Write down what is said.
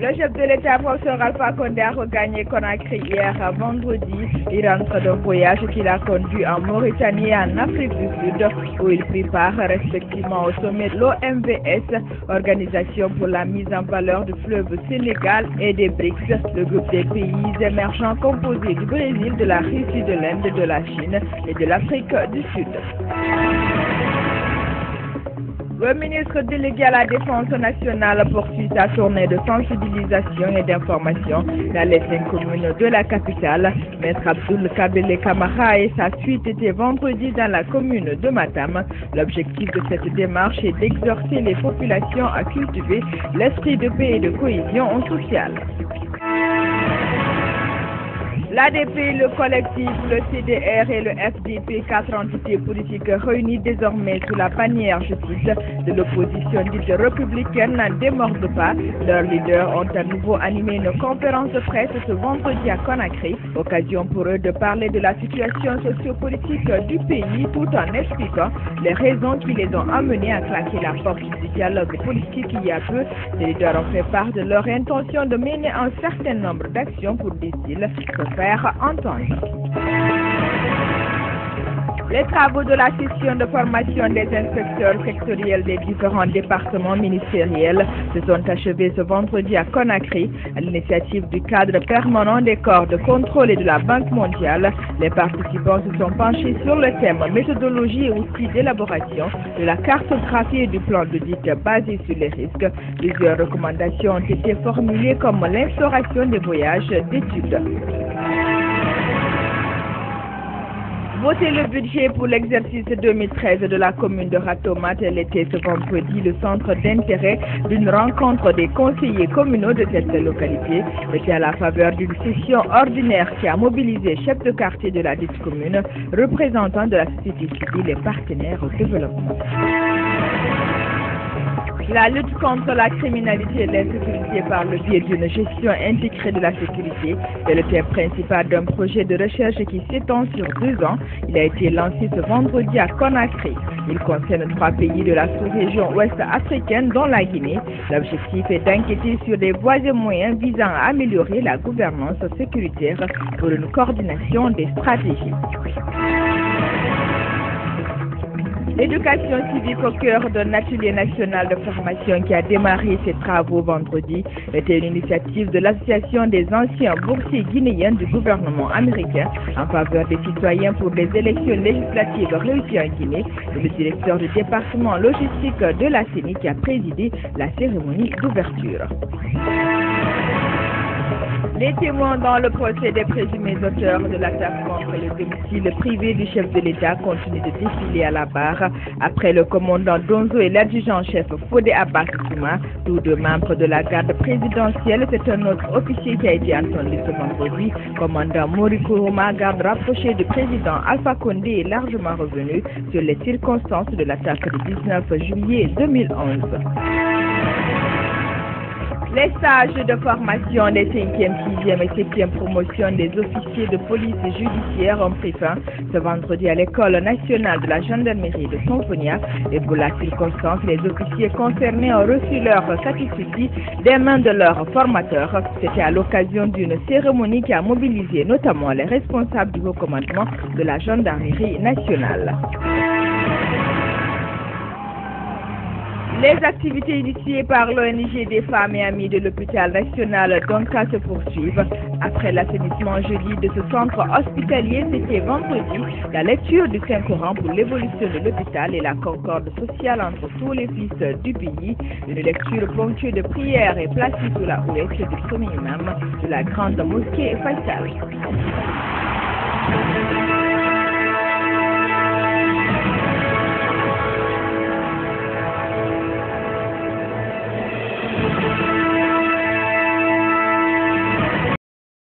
Le chef de l'État, professeur Alpha Condé, a regagné Conakry hier vendredi. Il rentre d'un voyage qu'il a conduit en Mauritanie et en Afrique du Sud, où il prit part respectivement au sommet de l'OMVS, Organisation pour la mise en valeur du fleuve Sénégal, et des BRICS, le groupe des pays émergents composé du Brésil, de la Russie, de l'Inde, de la Chine et de l'Afrique du Sud. Le ministre délégué à la Défense nationale poursuit sa tournée de sensibilisation et d'information dans les 5 communes de la capitale. Maître Abdoul Kabele Kamara et sa suite étaient vendredi dans la commune de Matam. L'objectif de cette démarche est d'exhorter les populations à cultiver l'esprit de paix et de cohésion sociale. L'ADP, le collectif, le CDR et le FDP, 4 entités politiques réunies désormais sous la bannière justice de l'opposition dite républicaine, n'en démordent pas. Leurs leaders ont à nouveau animé une conférence de presse ce vendredi à Conakry, occasion pour eux de parler de la situation sociopolitique du pays tout en expliquant les raisons qui les ont amenés à claquer la porte du dialogue politique il y a peu. Les leaders ont fait part de leur intention de mener un certain nombre d'actions pour, disent-ils, se faire entendre. Les travaux de la session de formation des inspecteurs sectoriels des différents départements ministériels se sont achevés ce vendredi à Conakry à l'initiative du cadre permanent des corps de contrôle et de la Banque mondiale. Les participants se sont penchés sur le thème méthodologie et outils d'élaboration de la cartographie et du plan d'audit basé sur les risques. Plusieurs recommandations ont été formulées comme l'instauration des voyages d'études. Voter le budget pour l'exercice 2013 de la commune de Ratomat, elle était ce vendredi le centre d'intérêt d'une rencontre des conseillers communaux de cette localité. C'était à la faveur d'une session ordinaire qui a mobilisé chefs de quartier de la dite commune, représentants de la société civile et partenaires au développement. La lutte contre la criminalité et l'insécurité par le biais d'une gestion intégrée de la sécurité est le thème principal d'un projet de recherche qui s'étend sur 2 ans. Il a été lancé ce vendredi à Conakry. Il concerne 3 pays de la sous-région ouest africaine, dont la Guinée. L'objectif est d'enquêter sur des voies et moyens visant à améliorer la gouvernance sécuritaire pour une coordination des stratégies. L'éducation civique au cœur d'un atelier national de formation qui a démarré ses travaux vendredi était une initiative de l'Association des anciens boursiers guinéens du gouvernement américain en faveur des citoyens pour les élections législatives réussies en Guinée et le directeur du département logistique de la CENI qui a présidé la cérémonie d'ouverture. Les témoins dans le procès des présumés auteurs de l'attaque contre le domicile privé du chef de l'État continuent de défiler à la barre après le commandant Donzo et l'adjudant-chef Fodé Abbas Souma, tous 2 membres de la garde présidentielle. C'est un autre officier qui a été entendu ce vendredi. Commandant Morikou Rouma, garde rapproché du président Alpha Condé, est largement revenu sur les circonstances de l'attaque du 19 juillet 2011. Les stages de formation des 5e, 6e et 7e promotions des officiers de police judiciaire ont pris fin ce vendredi à l'École nationale de la gendarmerie de Sonfonia. Et pour la circonstance, les officiers concernés ont reçu leur satisfecit des mains de leurs formateurs. C'était à l'occasion d'une cérémonie qui a mobilisé notamment les responsables du haut commandement de la gendarmerie nationale. Les activités initiées par l'ONG des femmes et amies de l'hôpital national Donka se poursuivent. Après l'assainissement jeudi de ce centre hospitalier, c'était vendredi la lecture du Saint-Coran pour l'évolution de l'hôpital et la concorde sociale entre tous les fils du pays. Une lecture ponctuée de prières et placée sous la houlette du premier imam de la grande mosquée Faisal.